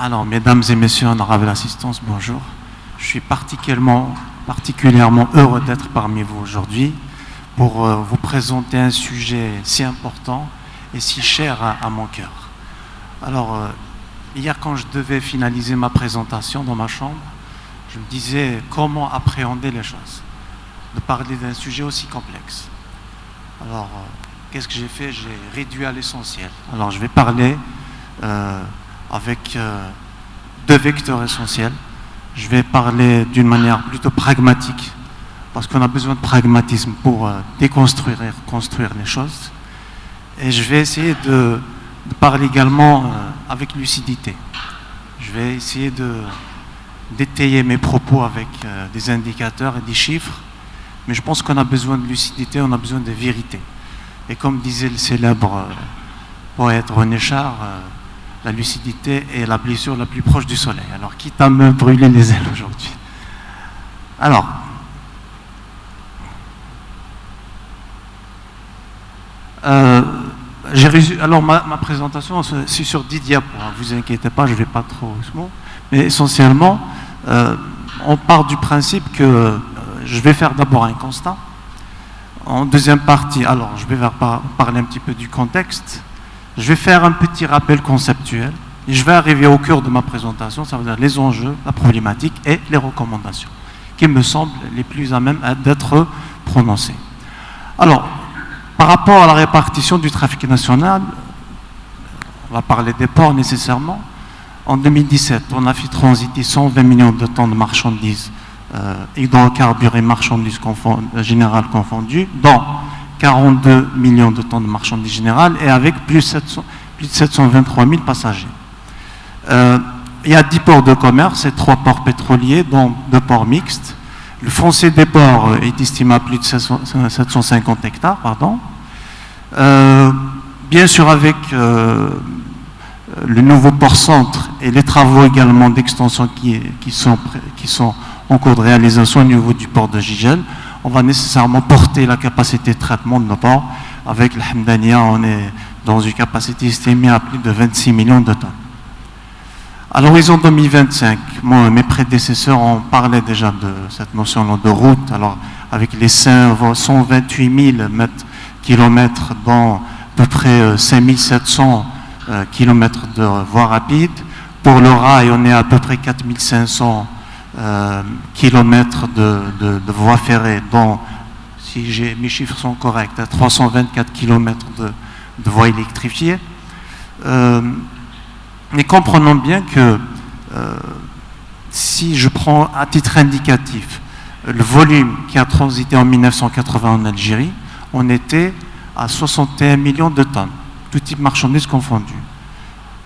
Alors, mesdames et messieurs, honorable assistance, bonjour. Je suis particulièrement heureux d'être parmi vous aujourd'hui pour vous présenter un sujet si important et si cher à mon cœur. Alors, hier, quand je devais finaliser ma présentation dans ma chambre, je me disais comment appréhender les choses, de parler d'un sujet aussi complexe. Alors, qu'est-ce que j'ai fait? J'ai réduit à l'essentiel. Alors, je vais parler avec deux vecteurs essentiels. Je vais parler d'une manière plutôt pragmatique, parce qu'on a besoin de pragmatisme pour déconstruire et reconstruire les choses. Et je vais essayer de parler également avec lucidité. Je vais essayer d'étayer mes propos avec des indicateurs et des chiffres, mais je pense qu'on a besoin de lucidité, on a besoin de vérité. Et comme disait le célèbre poète René Char, la lucidité est la blessure la plus proche du soleil. Alors, quitte à me brûler les ailes aujourd'hui. Alors, ma présentation, c'est sur 10 diapos. Ne vous inquiétez pas, je ne vais pas trop smooth. Mais essentiellement, on part du principe que je vais faire d'abord un constat. En deuxième partie, alors je vais parler un petit peu du contexte. Je vais faire un petit rappel conceptuel et je vais arriver au cœur de ma présentation, ça veut dire les enjeux, la problématique et les recommandations, qui me semblent les plus à même d'être prononcées. Alors, par rapport à la répartition du trafic national, on va parler des ports nécessairement. En 2017, on a fait transiter 120 millions de tonnes de marchandises, hydrocarbures et marchandises générales confondues, dont 42 millions de tonnes de marchandises générales et avec plus de 723 000 passagers. Il y a 10 ports de commerce et 3 ports pétroliers, dont 2 ports mixtes. Le foncier des ports est estimé à plus de 750 hectares. Bien sûr, avec le nouveau port-centre et les travaux également d'extension qui sont en cours de réalisation au niveau du port de Gigel, on va nécessairement porter la capacité de traitement de nos ports. Avec le Hamdania, on est dans une capacité estimée à plus de 26 millions de tonnes. À l'horizon 2025, mes prédécesseurs ont parlé déjà de cette notion de route. Alors, avec les 128 000 kilomètres, dont à peu près 5 700 kilomètres de voies rapides. Pour le rail, on est à peu près 4 500 kilomètres de voies ferrées, dont, si mes chiffres sont corrects, à 324 kilomètres de voies électrifiées. Mais comprenons bien que si je prends à titre indicatif le volume qui a transité en 1980 en Algérie, on était à 61 millions de tonnes, tout type marchandises confondues.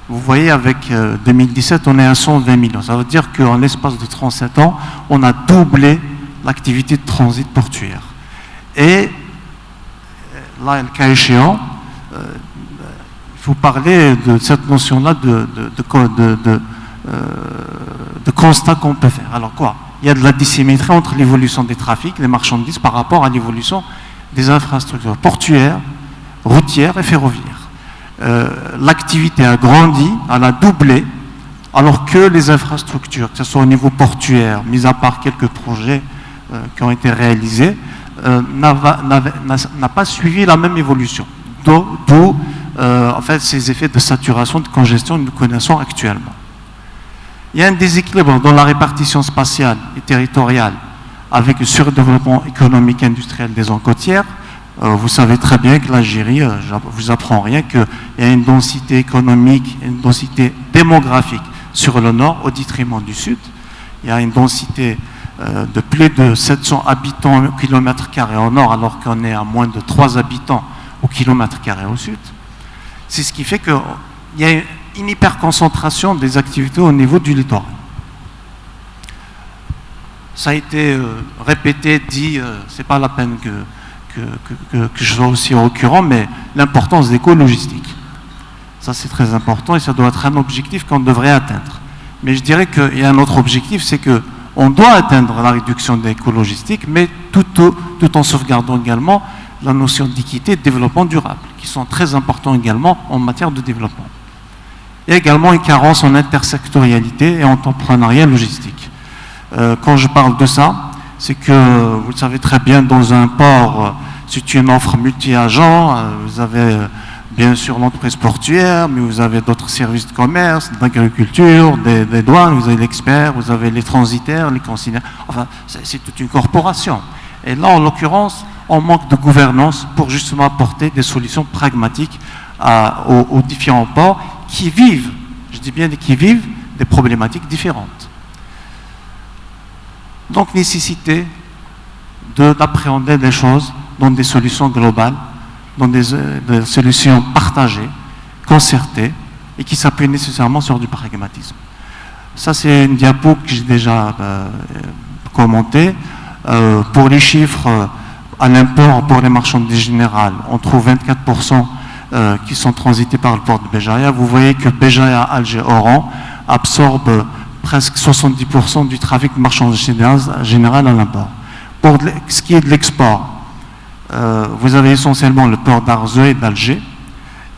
Vous voyez, avec 2017, on est à 120 millions. Ça veut dire qu'en l'espace de 37 ans, on a doublé l'activité de transit portuaire. Et là, le cas échéant, il faut parler de cette notion-là de constat qu'on peut faire. Alors quoi? Il y a de la dissymétrie entre l'évolution des trafics, des marchandises, par rapport à l'évolution des infrastructures portuaires, routières et ferroviaires. L'activité a grandi, elle a doublé, alors que les infrastructures, que ce soit au niveau portuaire, mis à part quelques projets qui ont été réalisés, n'a pas suivi la même évolution. D'où en fait, ces effets de saturation, de congestion que nous connaissons actuellement. Il y a un déséquilibre dans la répartition spatiale et territoriale avec le surdéveloppement économique et industriel des zones côtières. Vous savez très bien que l'Algérie, je ne vous apprends rien, qu'il y a une densité économique, une densité démographique sur le nord au détriment du sud. Il y a une densité de plus de 700 habitants au kilomètre carré au nord, alors qu'on est à moins de 3 habitants au kilomètre carré au sud. C'est ce qui fait qu'il y a une hyperconcentration des activités au niveau du littoral. Ça a été répété, dit, c'est pas la peine que je sois aussi récurrent, mais l'importance des éco-logistiques. Ça, c'est très important et ça doit être un objectif qu'on devrait atteindre. Mais je dirais qu'il y a un autre objectif, c'est qu'on doit atteindre la réduction des éco-logistiques, mais tout en sauvegardant également la notion d'équité et de développement durable, qui sont très importants également en matière de développement. et également une carence en intersectorialité et en entrepreneuriat logistique. Quand je parle de ça, c'est que, vous le savez très bien, dans un port, c'est une offre multi-agents, vous avez bien sûr l'entreprise portuaire, mais vous avez d'autres services de commerce, d'agriculture, des douanes, vous avez l'expert, vous avez les transitaires, les consignataires, enfin, c'est toute une corporation. Et là, en l'occurrence, on manque de gouvernance pour justement apporter des solutions pragmatiques aux différents ports qui vivent, je dis bien qui vivent, des problématiques différentes. Donc, nécessité d'appréhender des choses dans des solutions globales, dans des solutions partagées, concertées, et qui s'appuient nécessairement sur du pragmatisme. Ça, c'est une diapo que j'ai déjà commentée. Pour les chiffres, à l'import pour les marchandises générales, on trouve 24% qui sont transités par le port de Béjaïa. Vous voyez que Béjaïa, Alger, Oran absorbe presque 70% du trafic de marchandises générales à l'import. Pour ce qui est de l'export, vous avez essentiellement le port d'Arzeu et d'Alger.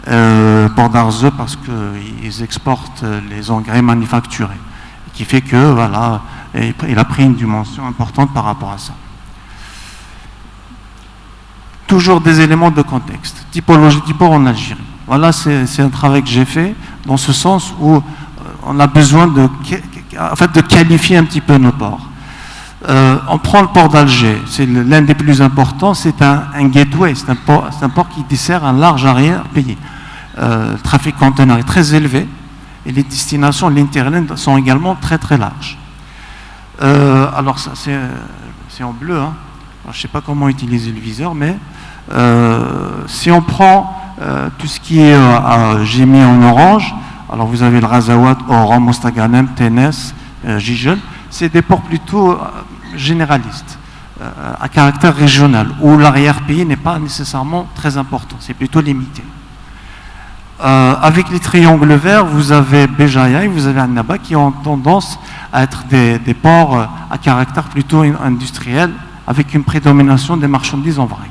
Port d'Arzeu parce qu'ils exportent les engrais manufacturés, qui fait que voilà, il a pris une dimension importante par rapport à ça. Toujours des éléments de contexte. Typologie du port en Algérie. Voilà, c'est un travail que j'ai fait dans ce sens où on a besoin de qualifier un petit peu nos ports. On prend le port d'Alger, c'est l'un des plus importants, c'est un gateway, c'est un port qui dessert un large arrière-pays. Le trafic conteneur est très élevé et les destinations, l'Interland sont également très très larges. Alors ça c'est en bleu, hein. Alors, je ne sais pas comment utiliser le viseur, mais si on prend tout ce qui est, j'ai mis en orange, alors vous avez le Razawat, Oran, Mostaganem, Ténès, Gijel, c'est des ports plutôt généralistes, à caractère régional, où l'arrière-pays n'est pas nécessairement très important, c'est plutôt limité. Avec les triangles verts, vous avez Béjaïa et vous avez Annaba qui ont tendance à être des ports à caractère plutôt industriel, avec une prédomination des marchandises en vrac.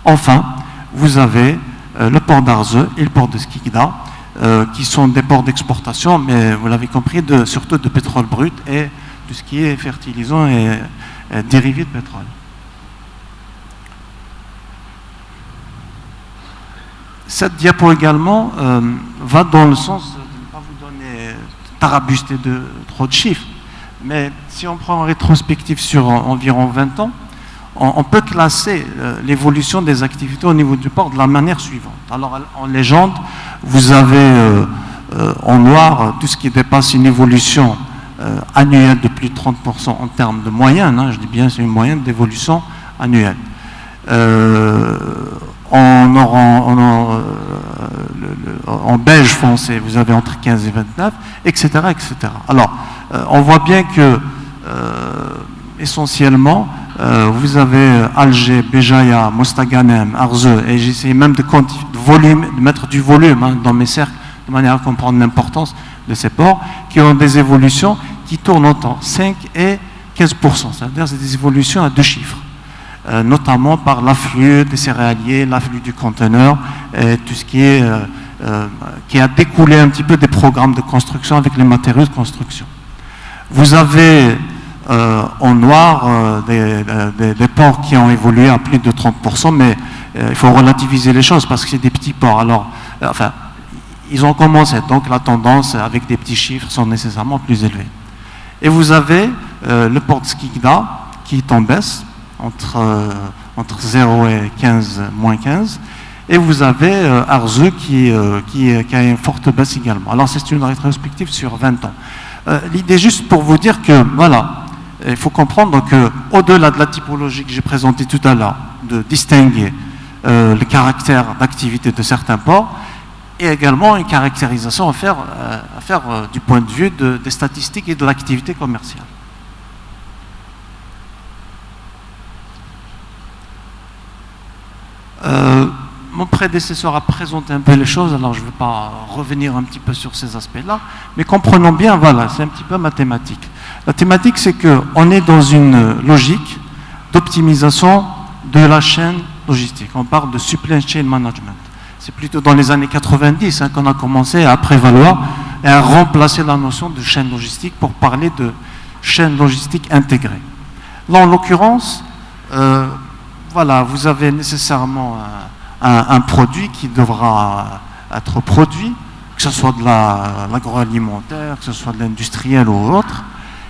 Enfin, vous avez le port d'Arzeu et le port de Skikda, qui sont des ports d'exportation, mais vous l'avez compris, surtout de pétrole brut et tout ce qui est fertilisant et dérivé de pétrole. Cette diapo également va dans le sens de ne pas vous donner tarabuster de trop de chiffres, mais si on prend en rétrospective sur environ 20 ans, on peut classer l'évolution des activités au niveau du port de la manière suivante. Alors en légende, vous avez en noir tout ce qui dépasse une évolution annuelle de plus de 30% en termes de moyenne, hein, je dis bien c'est une moyenne d'évolution annuelle. En beige foncé, vous avez entre 15 et 29, etc. etc. Alors, on voit bien que, essentiellement, vous avez Alger, Béjaïa, Mostaganem, Arzeu, et j'essaie même de mettre du volume hein, dans mes cercles, de manière à comprendre l'importance de ces ports, qui ont des évolutions qui tournent entre 5 et 15%, c'est-à-dire c'est des évolutions à deux chiffres. Notamment par l'afflux des céréaliers, l'afflux du conteneur, et tout ce qui a découlé un petit peu des programmes de construction avec les matériaux de construction. Vous avez en noir des ports qui ont évolué à plus de 30%, mais il faut relativiser les choses parce que c'est des petits ports. Alors, enfin, ils ont commencé, donc la tendance avec des petits chiffres sont nécessairement plus élevés. Et vous avez le port de Skikda qui est en baisse, entre 0 et 15, moins 15, et vous avez Arzeu qui a une forte baisse également. Alors c'est une rétrospective sur 20 ans. L'idée juste pour vous dire que, voilà, il faut comprendre qu'au-delà de la typologie que j'ai présentée tout à l'heure, de distinguer le caractère d'activité de certains ports, et également une caractérisation à faire du point de vue des statistiques et de l'activité commerciale. Mon prédécesseur a présenté un peu les choses, alors je ne vais pas revenir un petit peu sur ces aspects-là, mais comprenons bien, voilà, c'est un petit peu mathématique. La thématique, c'est qu'on est dans une logique d'optimisation de la chaîne logistique. On parle de supply chain management. C'est plutôt dans les années 90 hein, qu'on a commencé à prévaloir et à remplacer la notion de chaîne logistique pour parler de chaîne logistique intégrée. Là, en l'occurrence, voilà, vous avez nécessairement un produit qui devra être produit, que ce soit de l'agroalimentaire, que ce soit de l'industriel ou autre.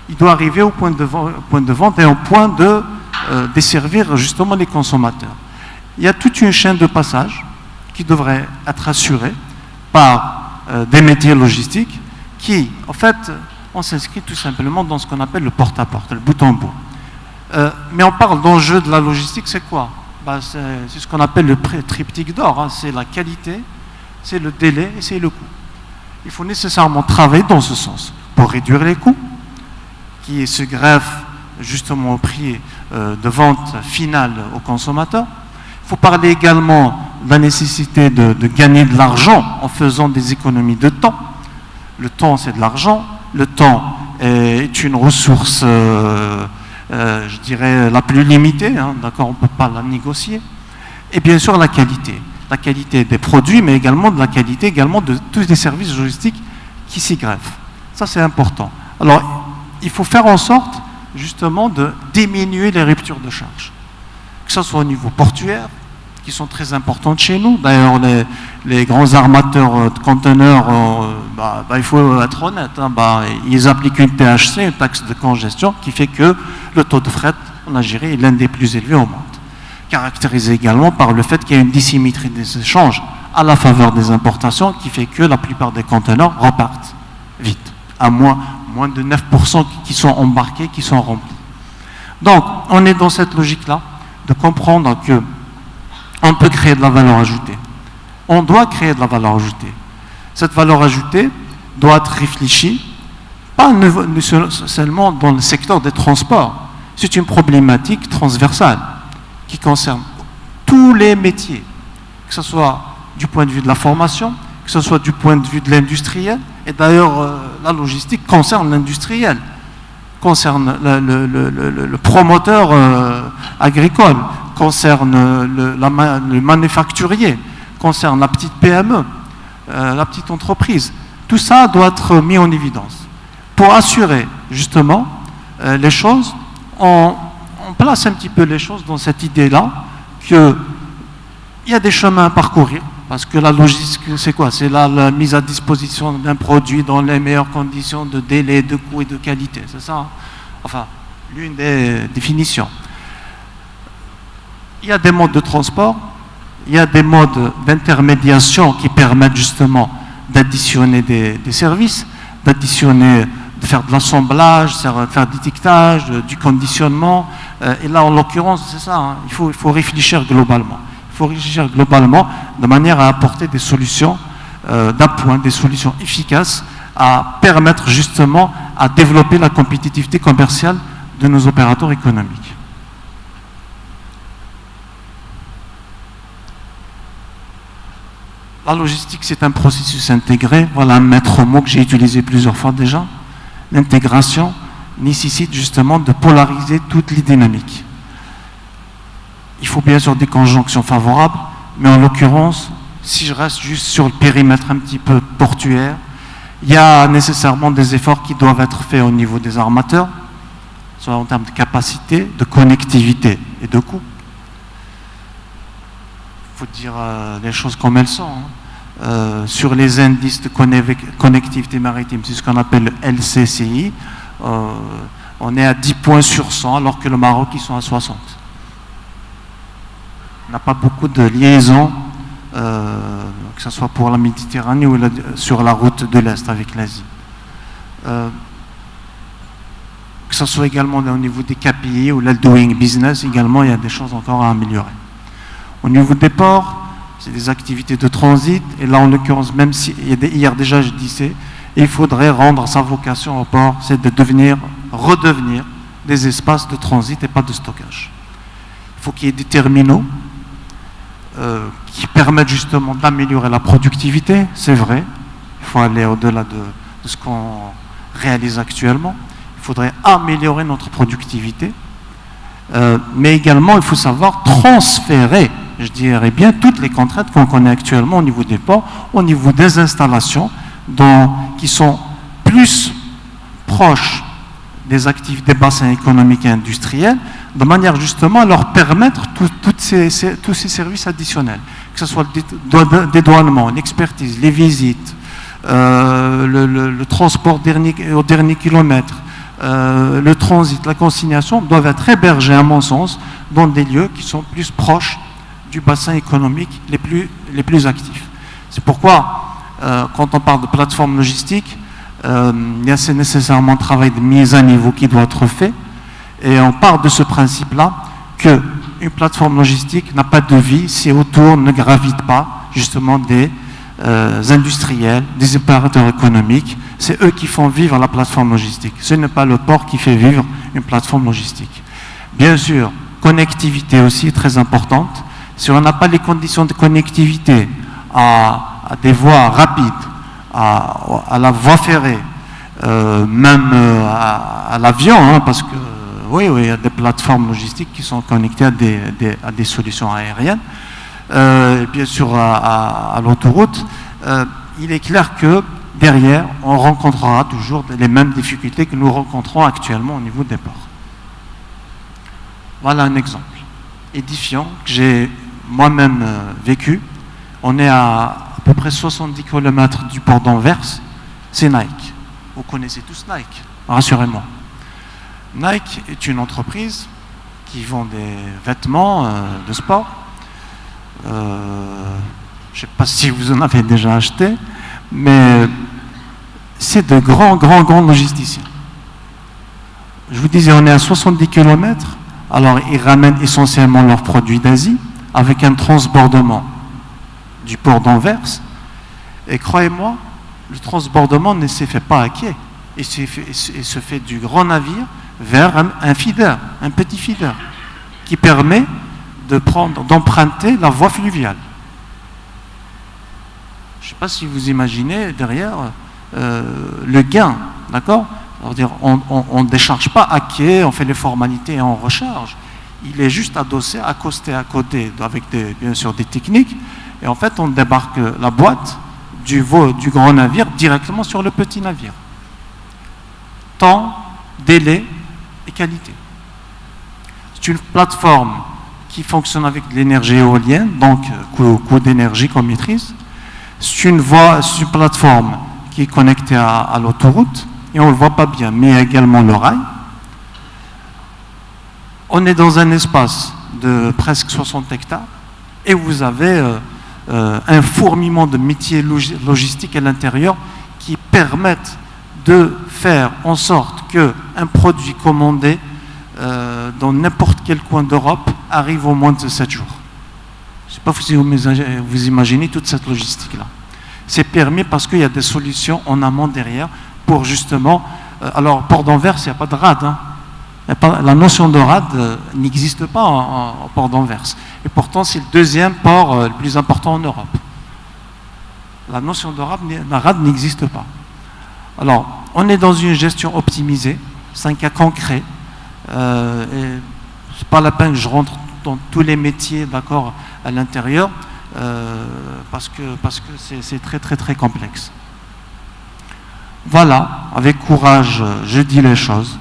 Il doit arriver au point de vente et au point de desservir justement les consommateurs. Il y a toute une chaîne de passage qui devrait être assurée par des métiers logistiques qui, en fait, on s'inscrit tout simplement dans ce qu'on appelle le porte-à-porte, le bout en bout. Mais on parle d'enjeu de la logistique, c'est quoi? C'est ce qu'on appelle le triptyque d'or, hein. C'est la qualité, c'est le délai et c'est le coût. Il faut nécessairement travailler dans ce sens pour réduire les coûts qui se greffent justement au prix de vente finale au consommateur. Il faut parler également de la nécessité de gagner de l'argent en faisant des économies de temps. Le temps, c'est de l'argent. Le temps est une ressource, je dirais, la plus limitée. Hein, d'accord, on ne peut pas la négocier. Et bien sûr, la qualité. La qualité des produits, mais également de la qualité également de tous les services logistiques qui s'y greffent. Ça, c'est important. Alors, il faut faire en sorte, justement, de diminuer les ruptures de charge. Que ce soit au niveau portuaire, qui sont très importantes chez nous. D'ailleurs, les grands armateurs de conteneurs, il faut être honnête, hein, ils appliquent une THC, une taxe de congestion, qui fait que le taux de fret en Algérie est l'un des plus élevés au monde. Caractérisé également par le fait qu'il y a une dissymétrie des échanges à la faveur des importations, qui fait que la plupart des conteneurs repartent vite, à moins de 9% qui sont embarqués, qui sont remplis. Donc, on est dans cette logique-là, de comprendre que on peut créer de la valeur ajoutée. On doit créer de la valeur ajoutée. Cette valeur ajoutée doit être réfléchie, pas seulement dans le secteur des transports. C'est une problématique transversale qui concerne tous les métiers, que ce soit du point de vue de la formation, que ce soit du point de vue de l'industriel. Et d'ailleurs, la logistique concerne l'industriel, concerne le promoteur agricole, concerne le manufacturier, concerne la petite PME, la petite entreprise. Tout ça doit être mis en évidence. Pour assurer justement les choses, on place un petit peu les choses dans cette idée-là qu'il y a des chemins à parcourir, parce que la logistique, c'est quoi? C'est la mise à disposition d'un produit dans les meilleures conditions de délai, de coût et de qualité. C'est ça, hein? Enfin, l'une des définitions. Il y a des modes de transport, il y a des modes d'intermédiation qui permettent justement d'additionner des services, de faire de l'assemblage, de faire du étiquetage, du conditionnement. Et là, en l'occurrence, c'est ça, hein, il faut réfléchir globalement. Il faut réfléchir globalement de manière à apporter des solutions d'appoint, des solutions efficaces à permettre justement à développer la compétitivité commerciale de nos opérateurs économiques. La logistique, c'est un processus intégré. Voilà un maître mot que j'ai utilisé plusieurs fois déjà. L'intégration nécessite justement de polariser toutes les dynamiques. Il faut bien sûr des conjonctions favorables, mais en l'occurrence, si je reste juste sur le périmètre un petit peu portuaire, il y a nécessairement des efforts qui doivent être faits au niveau des armateurs, soit en termes de capacité, de connectivité et de coût. Il faut dire les choses comme elles sont. Hein. Sur les indices de connectivité maritime, c'est ce qu'on appelle le LCCI, on est à 10 points sur 100, alors que le Maroc, ils sont à 60. On n'a pas beaucoup de liaisons, que ce soit pour la Méditerranée ou sur la route de l'Est avec l'Asie. Que ce soit également au niveau des KPI ou la doing business, également, il y a des choses encore à améliorer. Au niveau des ports, c'est des activités de transit, et là, en l'occurrence, même si hier déjà je disais, il faudrait rendre sa vocation au port, c'est de redevenir des espaces de transit et pas de stockage. Il faut qu'il y ait des terminaux qui permettent justement d'améliorer la productivité, c'est vrai. Il faut aller au-delà de ce qu'on réalise actuellement. Il faudrait améliorer notre productivité, mais également il faut savoir transférer, je dirais bien, toutes les contraintes qu'on connaît actuellement au niveau des ports, au niveau des installations, qui sont plus proches des actifs des bassins économiques et industriels, de manière justement à leur permettre tous ces services additionnels, que ce soit le dédouanement, l'expertise, les visites, le transport au dernier kilomètre, le transit, la consignation, doivent être hébergés, à mon sens, dans des lieux qui sont plus proches du bassin économique les plus actifs. C'est pourquoi, quand on parle de plateforme logistique, il y a nécessairement un travail de mise à niveau qui doit être fait, et on part de ce principe-là qu'une plateforme logistique n'a pas de vie si autour ne gravitent pas justement des industriels, des opérateurs économiques. C'est eux qui font vivre la plateforme logistique. Ce n'est pas le port qui fait vivre une plateforme logistique. Bien sûr, connectivité aussi très importante. Si on n'a pas les conditions de connectivité à des voies rapides, à la voie ferrée, même à l'avion, hein, parce que oui, il y a des plateformes logistiques qui sont connectées à des solutions aériennes, et bien sûr à l'autoroute, il est clair que derrière, on rencontrera toujours les mêmes difficultés que nous rencontrons actuellement au niveau des ports. Voilà un exemple édifiant que j'ai moi-même vécu. On est à peu près 70 km du port d'Anvers, c'est Nike. Vous connaissez tous Nike, rassurez-moi. Nike est une entreprise qui vend des vêtements de sport. Je ne sais pas si vous en avez déjà acheté, mais c'est de grands logisticiens. Je vous disais, on est à 70 km, alors ils ramènent essentiellement leurs produits d'Asie avec un transbordement du port d'Anvers. Et croyez-moi, le transbordement ne s'est fait pas à quai. Il se fait du grand navire vers un feeder, un petit feeder, qui permet d'emprunter la voie fluviale. Je ne sais pas si vous imaginez derrière le gain, d'accord ? On ne décharge pas à quai, on fait les formalités et on recharge. Il est juste adossé, accosté à côté, avec bien sûr des techniques, et en fait on débarque la boîte du grand navire directement sur le petit navire. Temps, délai et qualité. C'est une plateforme qui fonctionne avec de l'énergie éolienne, donc coût d'énergie qu'on maîtrise. C'est une plateforme qui est connectée à l'autoroute, et on ne le voit pas bien, mais également le rail. On est dans un espace de presque 60 hectares, et vous avez un fourmillement de métiers logistiques à l'intérieur qui permettent de faire en sorte qu'un produit commandé dans n'importe quel coin d'Europe arrive au moins de 7 jours. Je ne sais pas si vous imaginez toute cette logistique-là. C'est permis parce qu'il y a des solutions en amont derrière pour justement... alors, port d'Anvers, il n'y a pas de rade. Hein. La notion de rade n'existe pas au port d'Anvers. Et pourtant, c'est le deuxième port le plus important en Europe. La notion de rade n'existe pas. Alors, on est dans une gestion optimisée. C'est un cas concret. C'est pas la peine que je rentre dans tous les métiers, d'accord, à l'intérieur, parce que c'est très complexe. Voilà, avec courage, je dis les choses.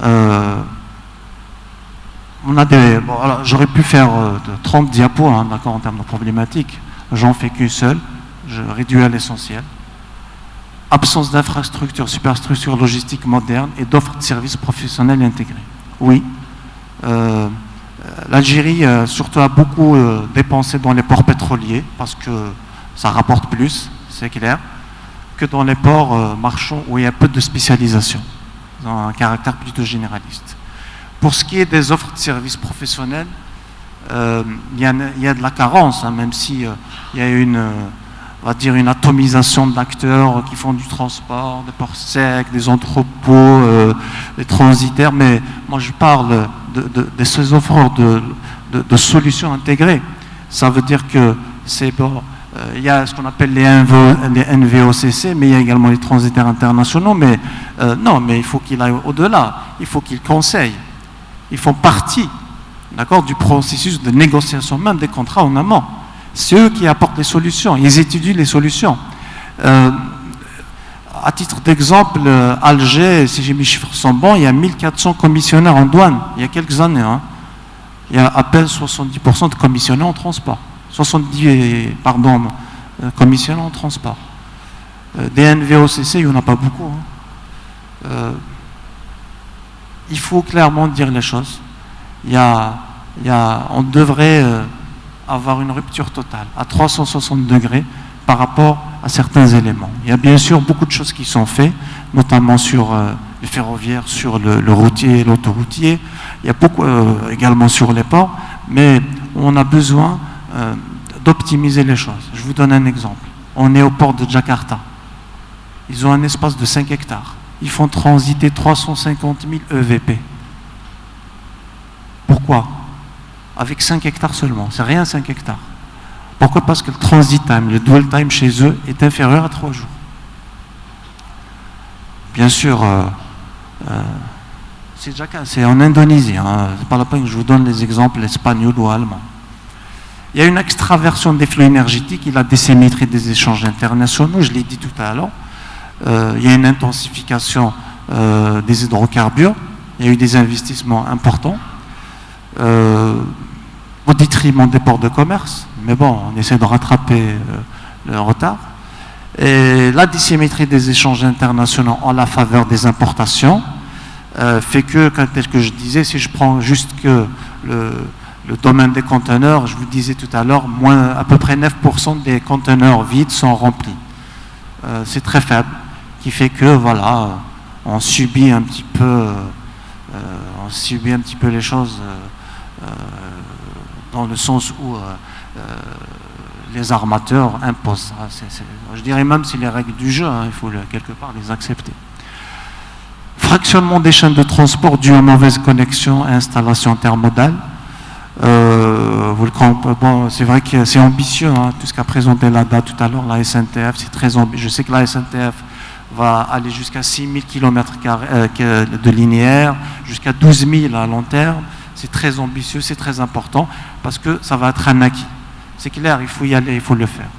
On a j'aurais pu faire 30 diapos, hein, d'accord, en termes de problématiques. J'en fais qu'une seule. Je réduis à l'essentiel. Absence d'infrastructures, superstructures logistiques modernes et d'offres de services professionnels intégrés. Oui. L'Algérie surtout a beaucoup dépensé dans les ports pétroliers parce que ça rapporte plus, c'est clair, que dans les ports marchands où il y a peu de spécialisation, dans un caractère plutôt généraliste. Pour ce qui est des offres de services professionnels, il y a de la carence, hein, même si il y a on va dire une atomisation d'acteurs qui font du transport, des ports secs, des entrepôts, des transitaires, mais moi je parle de ces offres de solutions intégrées. Ça veut dire que c'est bon. Il y a ce qu'on appelle les NVOCC, mais il y a également les transitaires internationaux. Mais non, mais il faut qu'il aille au-delà. Il faut qu'ils conseillent. Ils font partie, d'accord, du processus de négociation, même des contrats en amont. C'est eux qui apportent les solutions. Ils étudient les solutions. À titre d'exemple, Alger, si mes chiffres sont bons, il y a 1400 commissionnaires en douane, il y a quelques années. Hein. Il y a à peine 70% de commissionnaires en transport. 70, pardon, commissionnaires en transport. Des NVOCC, il n'y en a pas beaucoup. Hein. Il faut clairement dire les choses. On devrait avoir une rupture totale à 360 degrés par rapport à certains éléments. Il y a bien sûr beaucoup de choses qui sont faites, notamment sur le ferroviaire, sur le routier, l'autoroutier. Il y a beaucoup également sur les ports, mais on a besoin d'optimiser les choses. Je vous donne un exemple. On est au port de Jakarta. Ils ont un espace de 5 hectares. Ils font transiter 350 000 EVP. Pourquoi? Avec 5 hectares seulement. C'est rien 5 hectares. Pourquoi? Parce que le transit time, le dwell time chez eux est inférieur à 3 jours. Bien sûr, c'est en Indonésie. Hein. C'est pas la peine que je vous donne les exemples espagnols ou allemands. Il y a une extraversion des flux énergétiques, il y a la désymétrie des échanges internationaux, je l'ai dit tout à l'heure. Il y a une intensification des hydrocarbures, il y a eu des investissements importants. Au détriment des ports de commerce, mais bon, on essaie de rattraper le retard. Et la dissymétrie des échanges internationaux en la faveur des importations fait que, tel que je disais, si je prends juste que le domaine des conteneurs, je vous disais tout à l'heure, à peu près 9% des conteneurs vides sont remplis. C'est très faible, qui fait que, voilà, on subit un petit peu les choses dans le sens où les armateurs imposent ça. Je dirais même c'est les règles du jeu, hein, il faut quelque part les accepter. Fractionnement des chaînes de transport dû aux mauvaises connexions et installations intermodales. Bon, c'est vrai que c'est ambitieux, hein, tout ce qu'a présenté l'ADA tout à l'heure, la SNTF, c'est très ambitieux. Je sais que la SNTF va aller jusqu'à 6000 km de linéaire, jusqu'à 12 000 à long terme. C'est très ambitieux, c'est très important, parce que ça va être un acquis. C'est clair, il faut y aller, il faut le faire.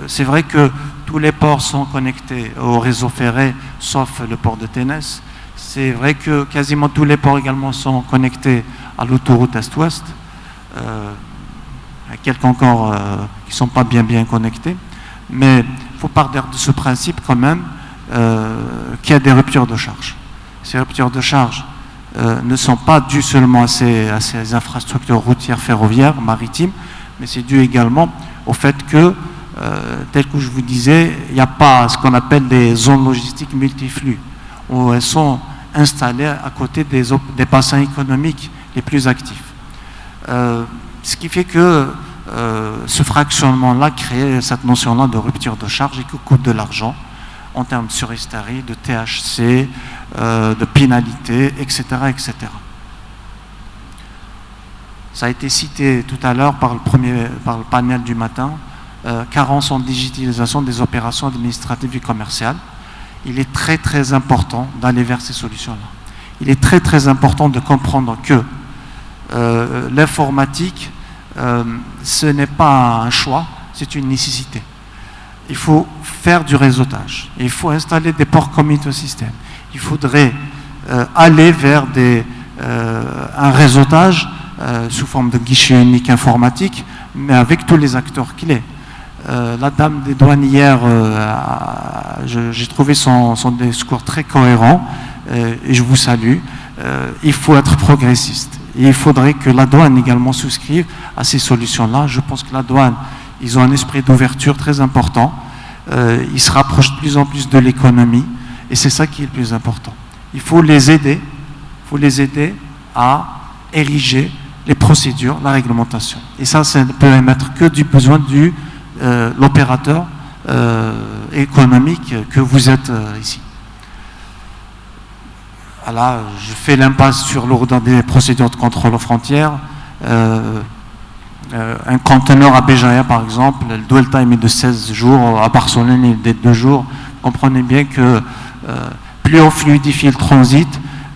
C'est vrai que tous les ports sont connectés au réseau ferré, sauf le port de Ténès. C'est vrai que quasiment tous les ports également sont connectés à l'autoroute Est-Ouest. Il y a quelques encore qui ne sont pas bien connectés. Mais il faut partir de ce principe quand même qu'il y a des ruptures de charge. Ces ruptures de charge ne sont pas dues seulement à ces infrastructures routières, ferroviaires, maritimes, mais c'est dû également au fait que, tel que je vous disais, il n'y a pas ce qu'on appelle des zones logistiques multiflux, où elles sont installées à côté des bassins économiques les plus actifs. Ce qui fait que ce fractionnement-là crée cette notion-là de rupture de charge et qui coûte de l'argent en termes de surestarie, de THC, de pénalité, etc., etc. Ça a été cité tout à l'heure par le panel du matin, carence en digitalisation des opérations administratives et commerciales. Il est très important d'aller vers ces solutions-là. Il est très important de comprendre que l'informatique, ce n'est pas un choix, c'est une nécessité. Il faut faire du réseautage. Il faut installer des ports committed system. Il faudrait aller vers un réseautage sous forme de guichet unique informatique, mais avec tous les acteurs clés. La dame des douanes hier, j'ai trouvé son discours très cohérent et je vous salue. Il faut être progressiste. Et il faudrait que la douane également souscrive à ces solutions-là. Je pense que la douane, ils ont un esprit d'ouverture très important. Ils se rapprochent de plus en plus de l'économie et c'est ça qui est le plus important. Il faut les aider à ériger les procédures, la réglementation. Et ça ne peut émettre que du besoin de l'opérateur économique que vous êtes ici. Là, je fais l'impasse sur l'ordre des procédures de contrôle aux frontières. Un conteneur à Béjaïa, par exemple, le dwell time est de 16 jours, à Barcelone, il est de 2 jours. Comprenez bien que plus on fluidifie le transit,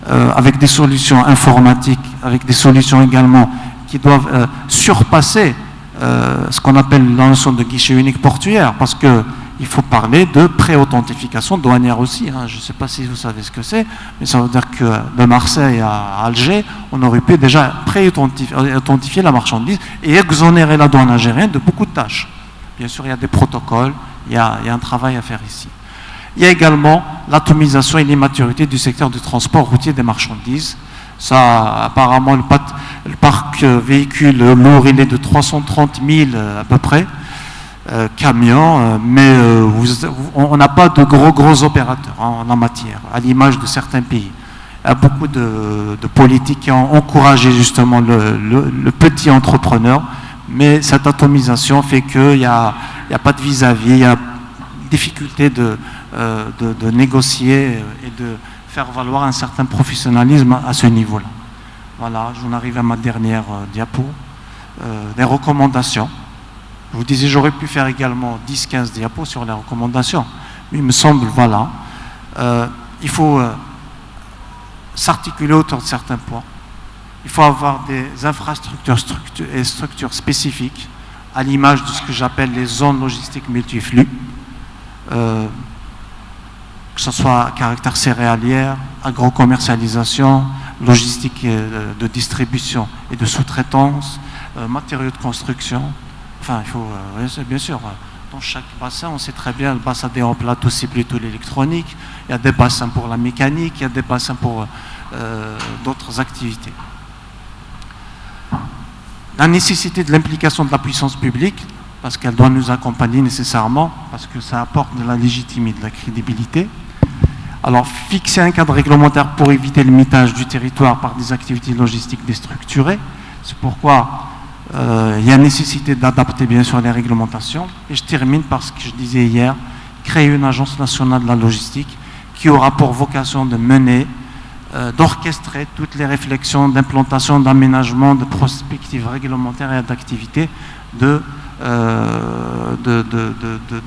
avec des solutions informatiques, avec des solutions également qui doivent surpasser ce qu'on appelle la notion de guichet unique portuaire, parce qu'il il faut parler de pré-authentification douanière aussi. Hein. Je ne sais pas si vous savez ce que c'est, mais ça veut dire que de Marseille à Alger, on aurait pu déjà pré-authentifier la marchandise et exonérer la douane algérienne de beaucoup de tâches. Bien sûr, il y a des protocoles, il y a un travail à faire ici. Il y a également l'atomisation et l'immaturité du secteur du transport routier des marchandises. Ça, apparemment, le parc véhicule lourd, il est de 330 000 à peu près camions, mais on n'a pas de gros opérateurs en la matière, à l'image de certains pays. Il y a beaucoup de politiques qui ont encouragé justement le petit entrepreneur, mais cette atomisation fait qu'il n'y a pas de vis-à-vis, il y a difficulté de négocier et de faire valoir un certain professionnalisme à ce niveau-là. Voilà, j'en arrive à ma dernière diapo. Les recommandations. Je vous disais, j'aurais pu faire également 10-15 diapos sur les recommandations. Mais il me semble, voilà, il faut s'articuler autour de certains points. Il faut avoir des infrastructures et structures spécifiques, à l'image de ce que j'appelle les zones logistiques multiflux. Que ce soit à caractère céréalière, agro-commercialisation, logistique de distribution et de sous-traitance, matériaux de construction. Enfin, il faut, bien sûr, dans chaque bassin, on sait très bien, le bassin des hauts plateaux, c'est plutôt l'électronique, il y a des bassins pour la mécanique, il y a des bassins pour d'autres activités. La nécessité de l'implication de la puissance publique, parce qu'elle doit nous accompagner nécessairement, parce que ça apporte de la légitimité, de la crédibilité. Alors, fixer un cadre réglementaire pour éviter le mitage du territoire par des activités logistiques déstructurées. C'est pourquoi il y a nécessité d'adapter bien sûr les réglementations. Et je termine par ce que je disais hier, créer une agence nationale de la logistique qui aura pour vocation de mener, d'orchestrer toutes les réflexions d'implantation, d'aménagement, de prospective réglementaire et d'activité de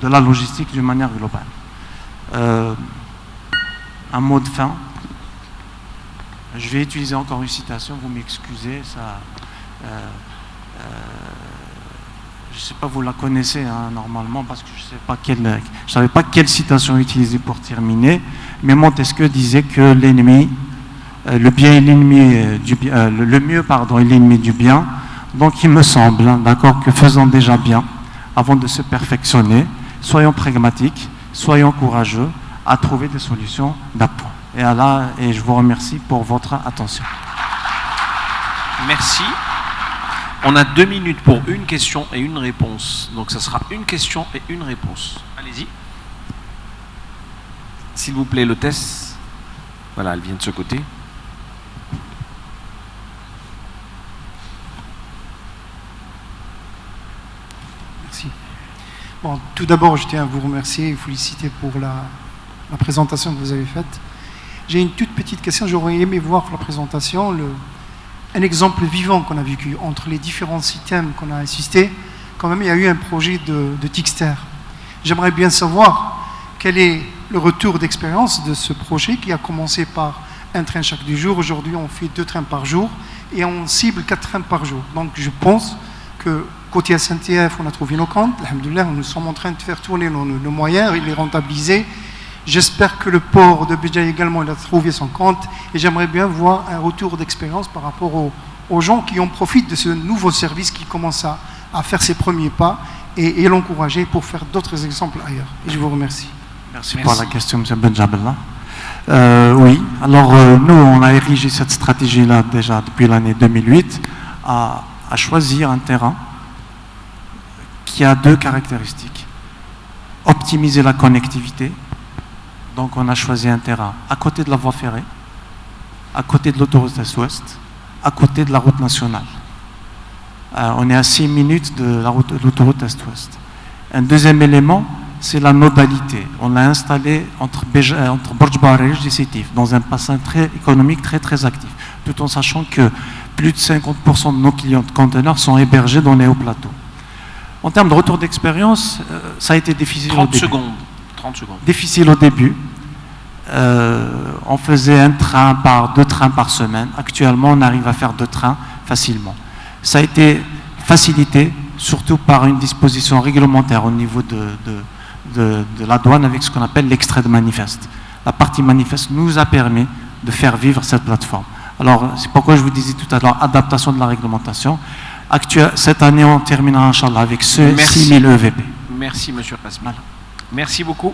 la logistique d'une manière globale. Un mot de fin. Je vais utiliser encore une citation, vous m'excusez, ça, je ne sais pas, vous la connaissez hein, normalement, parce que je ne savais pas quelle citation utiliser pour terminer, mais Montesquieu disait que l'ennemi, le bien est l'ennemi du bien, le mieux pardon, est l'ennemi du bien. Donc il me semble, hein, d'accord, que faisons déjà bien avant de se perfectionner, soyons pragmatiques, soyons courageux à trouver des solutions d'appoint. Et je vous remercie pour votre attention. Merci. On a 2 minutes pour une question et une réponse. Donc ça sera une question et une réponse. Allez-y. S'il vous plaît, l'hôtesse. Voilà, elle vient de ce côté. Merci. Bon, tout d'abord, je tiens à vous remercier et vous féliciter pour la présentation que vous avez faite. J'ai une toute petite question. J'aurais aimé voir la présentation, un exemple vivant qu'on a vécu entre les différents systèmes qu'on a assistés. Quand même, il y a eu un projet de Tixter. J'aimerais bien savoir quel est le retour d'expérience de ce projet qui a commencé par un train chaque 2 jours. Aujourd'hui, on fait 2 trains par jour et on cible 4 trains par jour. Donc, je pense que côté SNTF, on a trouvé nos comptes. Alhamdoulilah, nous sommes en train de faire tourner nos moyens et les rentabiliser. J'espère que le port de Béjaïa également il a trouvé son compte et j'aimerais bien voir un retour d'expérience par rapport aux gens qui en profitent de ce nouveau service qui commence à faire ses premiers pas et l'encourager pour faire d'autres exemples ailleurs. Et je vous remercie. Merci pour la question, M. Benjabella. Oui, alors nous, on a érigé cette stratégie-là déjà depuis l'année 2008 à choisir un terrain qui a 2 caractéristiques. Optimiser la connectivité. Donc on a choisi un terrain à côté de la voie ferrée, à côté de l'autoroute Est-Ouest, à côté de la route nationale. On est à 6 minutes de l'autoroute Est-Ouest. Un deuxième élément, c'est la nodalité. On l'a installé entre Borj Barij et Sétif, dans un bassin très économique, très actif, tout en sachant que plus de 50% de nos clients de conteneurs sont hébergés dans les hauts plateaux. En termes de retour d'expérience, ça a été difficile au début. 30 secondes. Difficile au début. On faisait 2 trains par semaine. Actuellement, on arrive à faire 2 trains facilement. Ça a été facilité, surtout par une disposition réglementaire au niveau de de la douane avec ce qu'on appelle l'extrait de manifeste. La partie manifeste nous a permis de faire vivre cette plateforme. Alors, c'est pourquoi je vous disais tout à l'heure, adaptation de la réglementation. Cette année, on terminera, Inch'Allah, avec 6 000 EVP. Merci, monsieur Qasmi. Merci beaucoup.